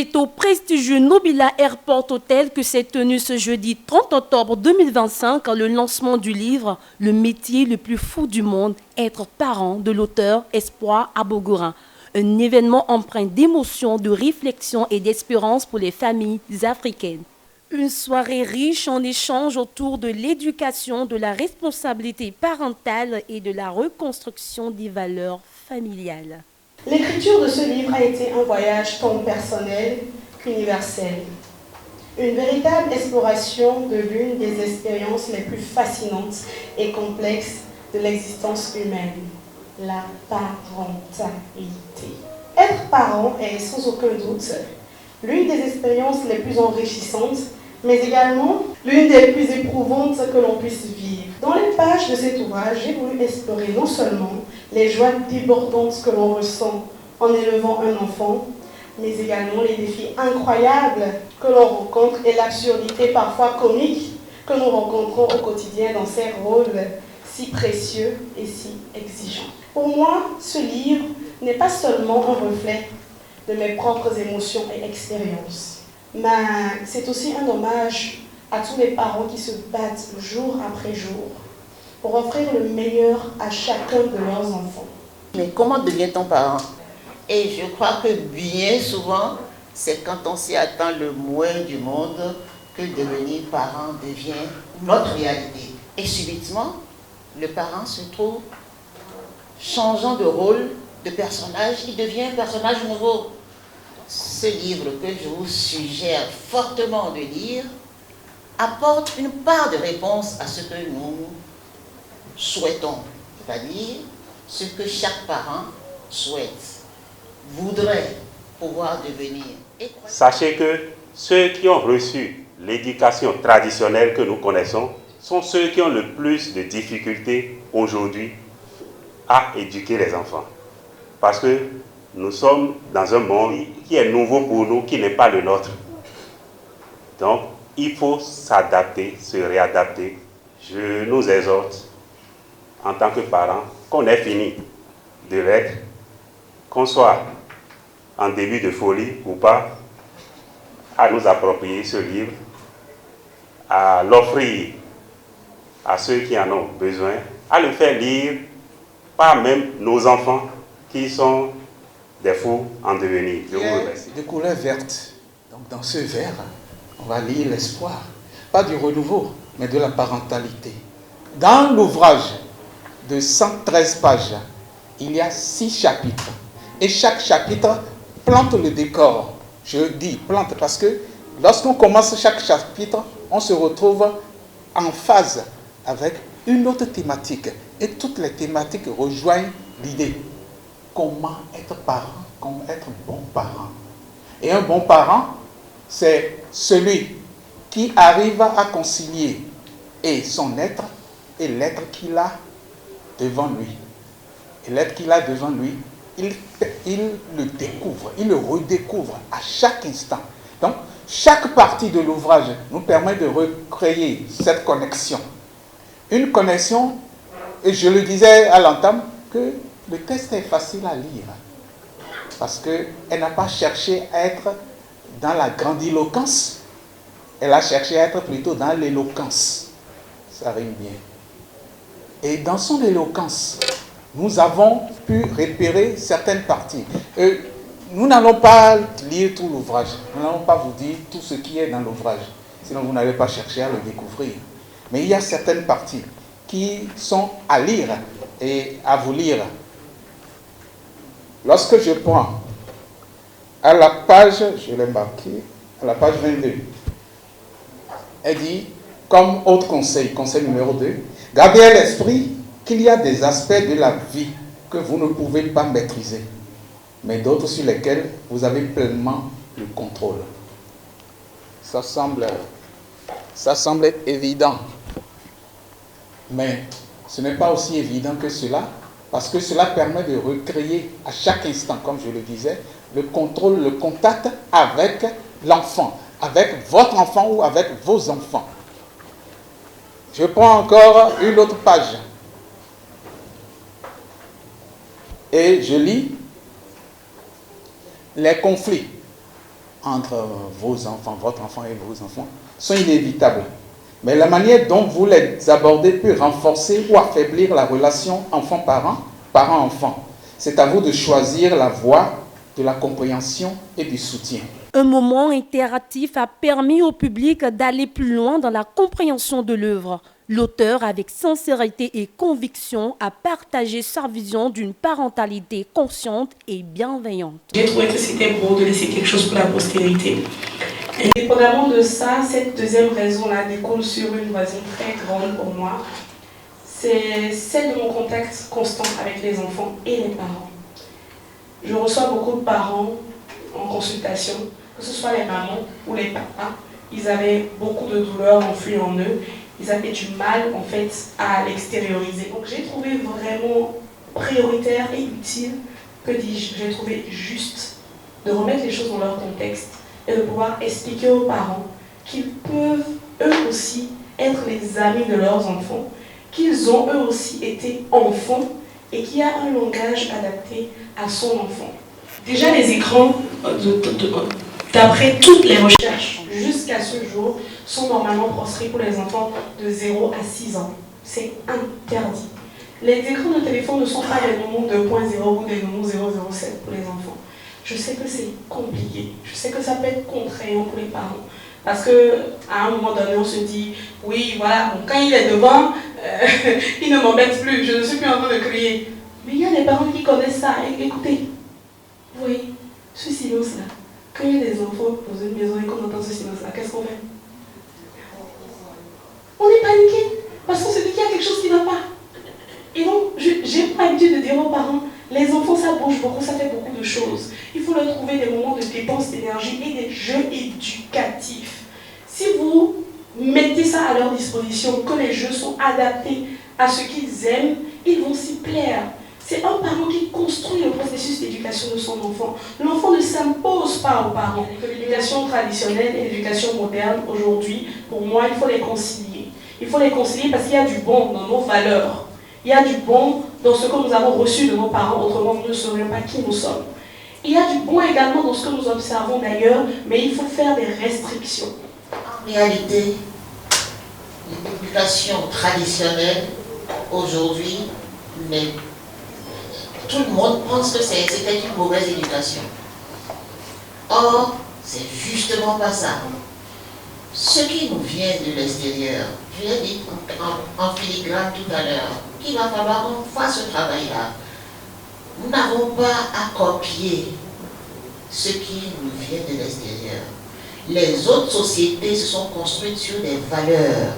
C'est au prestigieux Nobila Airport Hotel que s'est tenu ce jeudi 30 octobre 2025 le lancement du livre « Le métier le plus fou du monde, être parent » de l'auteur Espoir Abogoran. Un événement empreint d'émotion, de réflexion et d'espérance pour les familles africaines. Une soirée riche en échanges autour de l'éducation, de la responsabilité parentale et de la reconstruction des valeurs familiales. L'écriture de ce livre a été un voyage tant personnel qu'universel. Une véritable exploration de l'une des expériences les plus fascinantes et complexes de l'existence humaine, la parentalité. Être parent est sans aucun doute l'une des expériences les plus enrichissantes, mais également l'une des plus éprouvantes que l'on puisse vivre. Dans les pages de cet ouvrage, j'ai voulu explorer non seulement les joies débordantes que l'on ressent en élevant un enfant, mais également les défis incroyables que l'on rencontre et l'absurdité parfois comique que nous rencontrons au quotidien dans ces rôles si précieux et si exigeants. Pour moi, ce livre n'est pas seulement un reflet de mes propres émotions et expériences, mais c'est aussi un hommage à tous les parents qui se battent jour après jour pour offrir le meilleur à chacun de leurs enfants. Mais comment devient-on parent? Et je crois que bien souvent, c'est quand on s'y attend le moins du monde que devenir parent devient notre réalité. Et subitement, le parent se trouve changeant de rôle, de personnage, il devient un personnage nouveau. Ce livre que je vous suggère fortement de lire apporte une part de réponse à ce que nous souhaitons, c'est-à-dire ce que chaque parent souhaite, voudrait pouvoir devenir. Sachez que ceux qui ont reçu l'éducation traditionnelle que nous connaissons sont ceux qui ont le plus de difficultés aujourd'hui à éduquer les enfants. Parce que nous sommes dans un monde qui est nouveau pour nous, qui n'est pas le nôtre. Donc, il faut s'adapter, se réadapter. Je nous exhorte, en tant que parents, qu'on ait fini de l'être, qu'on soit en début de folie ou pas, à nous approprier ce livre, à l'offrir à ceux qui en ont besoin, à le faire lire par même nos enfants qui sont des fous en devenir. Je vous remercie. De couleur verte. Donc dans ce vers, on va lire l'espoir. Pas du renouveau, mais de la parentalité. Dans l'ouvrage de 113 pages, il y a 6 chapitres. Et chaque chapitre plante le décor. Je dis plante parce que lorsqu'on commence chaque chapitre, on se retrouve en phase avec une autre thématique. Et toutes les thématiques rejoignent l'idée. Comment être parent, comment être bon parent. Et un bon parent, c'est celui qui arrive à concilier et son être et l'être qu'il a devant lui. Et l'être qu'il a devant lui, il le découvre, il le redécouvre à chaque instant. Donc, chaque partie de l'ouvrage nous permet de recréer cette connexion. Une connexion, et je le disais à l'entame, que le texte est facile à lire. Parce qu'elle n'a pas cherché à être dans la grandiloquence, elle a cherché à être plutôt dans l'éloquence. Ça rime bien. Et dans son éloquence, nous avons pu repérer certaines parties. Nous n'allons pas lire tout l'ouvrage. Nous n'allons pas vous dire tout ce qui est dans l'ouvrage. Sinon, vous n'allez pas chercher à le découvrir. Mais il y a certaines parties qui sont à lire et à vous lire. Lorsque je prends à la page, je l'ai marqué, à la page 22, elle dit, comme autre conseil, conseil numéro 2, gardez à l'esprit qu'il y a des aspects de la vie que vous ne pouvez pas maîtriser, mais d'autres sur lesquels vous avez pleinement le contrôle. Ça semble être évident, mais ce n'est pas aussi évident que cela, parce que cela permet de recréer à chaque instant, comme je le disais, le contrôle, le contact avec l'enfant, avec votre enfant ou avec vos enfants. Je prends encore une autre page. Et je lis les conflits entre vos enfants, votre enfant et vos enfants, sont inévitables. Mais la manière dont vous les abordez peut renforcer ou affaiblir la relation enfant-parent, parent-enfant. C'est à vous de choisir la voie de la compréhension et du soutien. Un moment interactif a permis au public d'aller plus loin dans la compréhension de l'œuvre. L'auteur, avec sincérité et conviction, a partagé sa vision d'une parentalité consciente et bienveillante. J'ai trouvé que c'était beau de laisser quelque chose pour la postérité. Indépendamment de ça, cette deuxième raison-là découle sur une raison très grande pour moi. C'est celle de mon contact constant avec les enfants et les parents. Je reçois beaucoup de parents en consultation, que ce soit les mamans ou les papas. Ils avaient beaucoup de douleurs enfouies en eux. Ils avaient du mal en fait à l'extérioriser. Donc j'ai trouvé vraiment prioritaire et utile, que dis-je, j'ai trouvé juste de remettre les choses dans leur contexte et de pouvoir expliquer aux parents qu'ils peuvent eux aussi être les amis de leurs enfants, qu'ils ont eux aussi été enfants et qu'il y a un langage adapté à son enfant. Déjà les écrans, d'après toutes les recherches jusqu'à ce jour, sont normalement proscrits pour les enfants de 0 à 6 ans. C'est interdit. Les écrans de téléphone ne sont pas des noms 2.0 ou des noms 007 pour les enfants. Je sais que c'est compliqué. Je sais que ça peut être contraignant pour les parents. Parce qu'à un moment donné, on se dit, oui, voilà, bon, quand il est devant, il ne m'embête plus, je ne suis plus en train de crier. Mais il y a des parents qui connaissent ça. Et écoutez, vous voyez, ce silence-là, quand il y a des enfants dans une maison et qu'on entend ce silence-là, qu'est-ce qu'on fait? On est paniqué parce qu'on se dit qu'il y a quelque chose qui ne va pas. Et donc, j'ai pour habitude de dire aux parents, les enfants, ça bouge beaucoup, ça fait beaucoup de choses. Il faut leur trouver des moments de dépense d'énergie et des jeux éducatifs. Si vous mettez ça à leur disposition, que les jeux sont adaptés à ce qu'ils aiment, ils vont s'y plaire. C'est un parent qui construit le processus d'éducation de son enfant. L'enfant ne s'impose pas aux parents. L'éducation traditionnelle et l'éducation moderne, aujourd'hui, pour moi, il faut les concilier. Il faut les concilier parce qu'il y a du bon dans nos valeurs. Il y a du bon dans ce que nous avons reçu de nos parents, autrement nous ne saurions pas qui nous sommes. Il y a du bon également dans ce que nous observons d'ailleurs, mais il faut faire des restrictions. En réalité, l'éducation traditionnelle, aujourd'hui, tout le monde pense que c'était une mauvaise éducation. Or, c'est justement pas ça. Ce qui nous vient de l'extérieur, je l'ai dit en filigrane tout à l'heure, qu'il va falloir qu'on fasse ce travail-là. Nous n'avons pas à copier ce qui nous vient de l'extérieur. Les autres sociétés se sont construites sur des valeurs.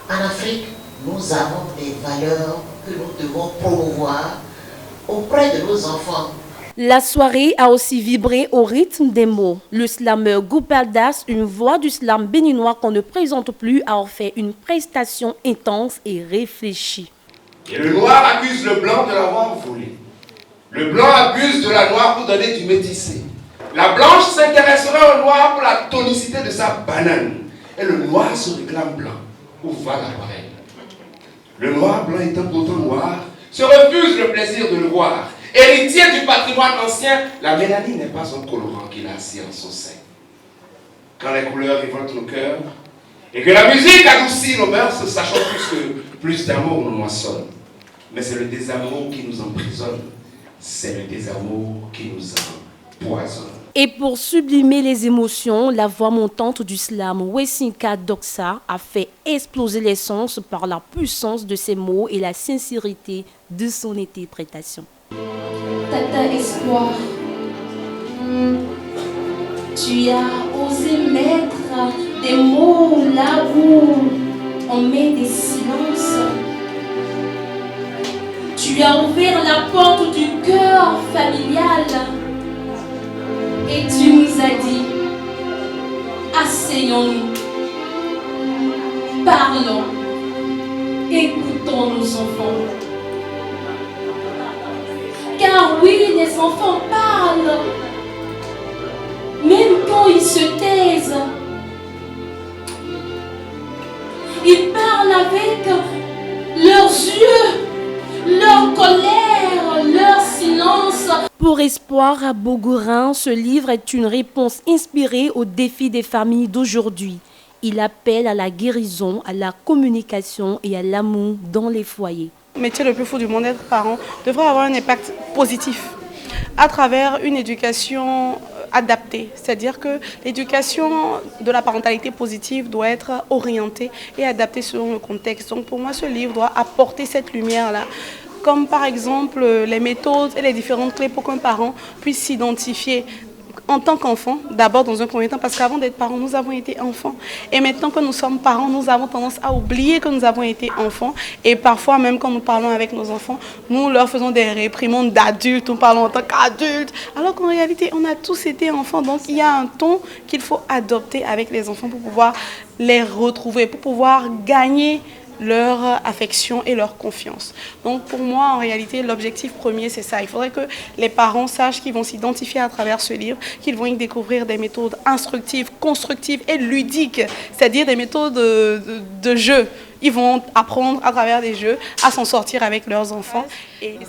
En Afrique, nous avons des valeurs que nous devons promouvoir auprès de nos enfants. La soirée a aussi vibré au rythme des mots. Le slameur Goupaldas, une voix du slam béninois qu'on ne présente plus, a fait une prestation intense et réfléchie. Et le noir accuse le blanc de l'avoir volé. Le blanc abuse de la noire pour donner du métissé. La blanche s'intéresserait au noir pour la tonicité de sa banane. Et le noir se réclame blanc. Où va l'appareil? Le noir, blanc étant pourtant noir, se refuse le plaisir de le voir. Héritier du patrimoine ancien, la mélanine n'est pas un colorant qu'il a assis en son sein. Quand les couleurs révoltent nos cœurs, et que la musique adoucit nos mœurs, sachant tous que plus d'amour nous moissonne. Mais c'est le désamour qui nous emprisonne. C'est le désamour qui nous empoisonne. Et pour sublimer les émotions, la voix montante du slam Wesinka Doksa a fait exploser les sens par la puissance de ses mots et la sincérité de son interprétation. Tata Espoir, tu as osé mettre des mots là où on met des silences. Tu as ouvert la porte du cœur familial et tu nous as dit, asseyons-nous, parlons, écoutons nos enfants. Car oui, les enfants parlent, même quand ils se taisent. Ils parlent avec leurs yeux, leur colère, leur silence. Pour Espoir Bogourin, ce livre est une réponse inspirée aux défis des familles d'aujourd'hui. Il appelle à la guérison, à la communication et à l'amour dans les foyers. Le métier le plus fou du monde, être parent, devrait avoir un impact positif à travers une éducation adaptée. C'est-à-dire que l'éducation de la parentalité positive doit être orientée et adaptée selon le contexte. Donc pour moi, ce livre doit apporter cette lumière-là. Comme par exemple les méthodes et les différentes clés pour qu'un parent puisse s'identifier en tant qu'enfant, d'abord dans un premier temps, parce qu'avant d'être parents, nous avons été enfants. Et maintenant que nous sommes parents, nous avons tendance à oublier que nous avons été enfants. Et parfois, même quand nous parlons avec nos enfants, nous leur faisons des réprimandes d'adultes, nous parlons en tant qu'adultes, alors qu'en réalité, on a tous été enfants. Donc, il y a un ton qu'il faut adopter avec les enfants pour pouvoir les retrouver, pour pouvoir gagner leur affection et leur confiance. Donc pour moi, en réalité, l'objectif premier, c'est ça. Il faudrait que les parents sachent qu'ils vont s'identifier à travers ce livre, qu'ils vont y découvrir des méthodes instructives, constructives et ludiques, c'est-à-dire des méthodes de jeu. Ils vont apprendre à travers des jeux à s'en sortir avec leurs enfants. Et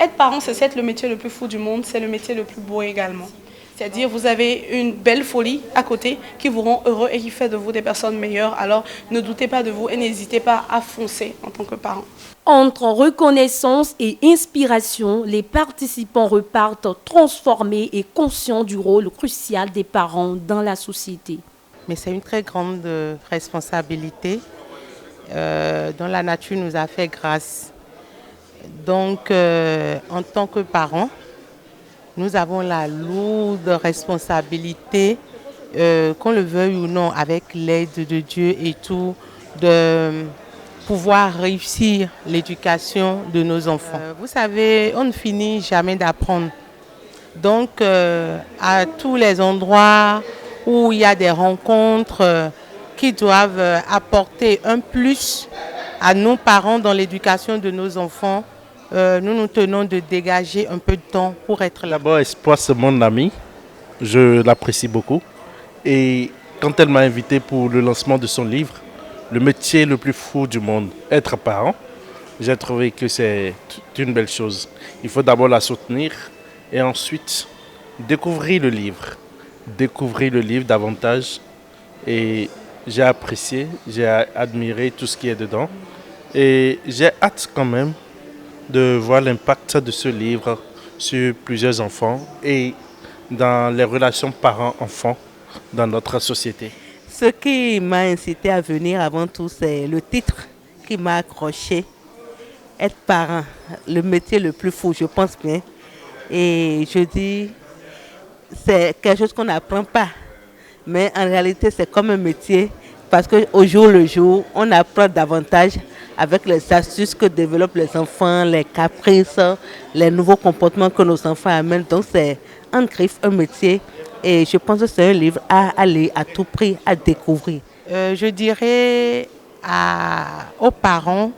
être parent, c'est le métier le plus fou du monde, c'est le métier le plus beau également. C'est-à-dire vous avez une belle folie à côté qui vous rend heureux et qui fait de vous des personnes meilleures. Alors ne doutez pas de vous et n'hésitez pas à foncer en tant que parent. Entre reconnaissance et inspiration, les participants repartent transformés et conscients du rôle crucial des parents dans la société. Mais c'est une très grande responsabilité dont la nature nous a fait grâce. Donc en tant que parents, nous avons la lourde responsabilité, qu'on le veuille ou non, avec l'aide de Dieu et tout, de pouvoir réussir l'éducation de nos enfants. Vous savez, on ne finit jamais d'apprendre. Donc, à tous les endroits où il y a des rencontres qui doivent apporter un plus à nos parents dans l'éducation de nos enfants, nous nous tenons de dégager un peu de temps pour être là. D'abord, Espoir, c'est mon ami. Je l'apprécie beaucoup. Et quand elle m'a invité pour le lancement de son livre, Le métier le plus fou du monde, être parent, j'ai trouvé que c'est une belle chose. Il faut d'abord la soutenir et ensuite découvrir le livre. Découvrir le livre davantage. Et j'ai apprécié, j'ai admiré tout ce qui est dedans. Et j'ai hâte quand même de voir l'impact de ce livre sur plusieurs enfants et dans les relations parents-enfants dans notre société. Ce qui m'a incité à venir avant tout, c'est le titre qui m'a accroché. Être parent, le métier le plus fou, je pense bien. Et je dis, c'est quelque chose qu'on n'apprend pas. Mais en réalité, c'est comme un métier parce qu'au jour le jour, on apprend davantage avec les astuces que développent les enfants, les caprices, les nouveaux comportements que nos enfants amènent. Donc c'est en griffe un métier et je pense que c'est un livre à aller à tout prix à découvrir. Je dirais aux parents,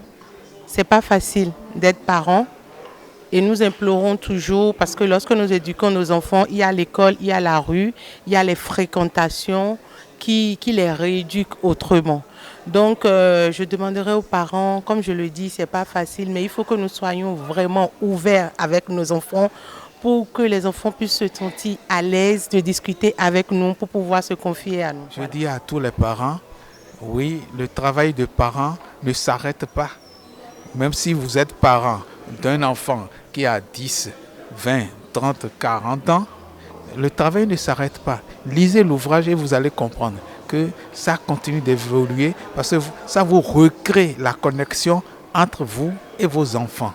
c'est pas facile d'être parent et nous implorons toujours parce que lorsque nous éduquons nos enfants, il y a l'école, il y a la rue, il y a les fréquentations qui les rééduquent autrement. Donc, je demanderai aux parents, comme je le dis, ce n'est pas facile, mais il faut que nous soyons vraiment ouverts avec nos enfants pour que les enfants puissent se sentir à l'aise de discuter avec nous, pour pouvoir se confier à nous. Je dis à tous les parents, oui, le travail de parent ne s'arrête pas. Même si vous êtes parent d'un enfant qui a 10, 20, 30, 40 ans, le travail ne s'arrête pas. Lisez l'ouvrage et vous allez comprendre que ça continue d'évoluer parce que ça vous recrée la connexion entre vous et vos enfants.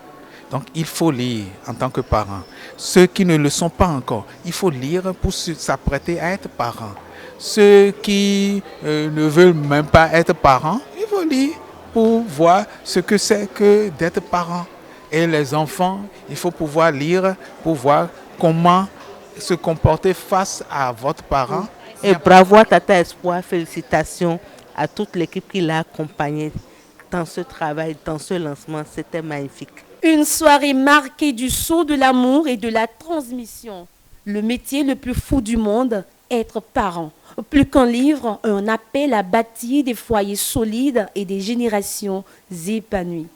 Donc il faut lire en tant que parent. Ceux qui ne le sont pas encore, il faut lire pour s'apprêter à être parent. Ceux qui ne veulent même pas être parents, il faut lire pour voir ce que c'est que d'être parent. Et les enfants, il faut pouvoir lire pour voir comment se comporter face à votre parent. Et bravo à Tata Espoir, félicitations à toute l'équipe qui l'a accompagné dans ce travail, dans ce lancement, c'était magnifique. Une soirée marquée du sceau de l'amour et de la transmission. Le métier le plus fou du monde, être parent. Plus qu'un livre, un appel à bâtir des foyers solides et des générations épanouies.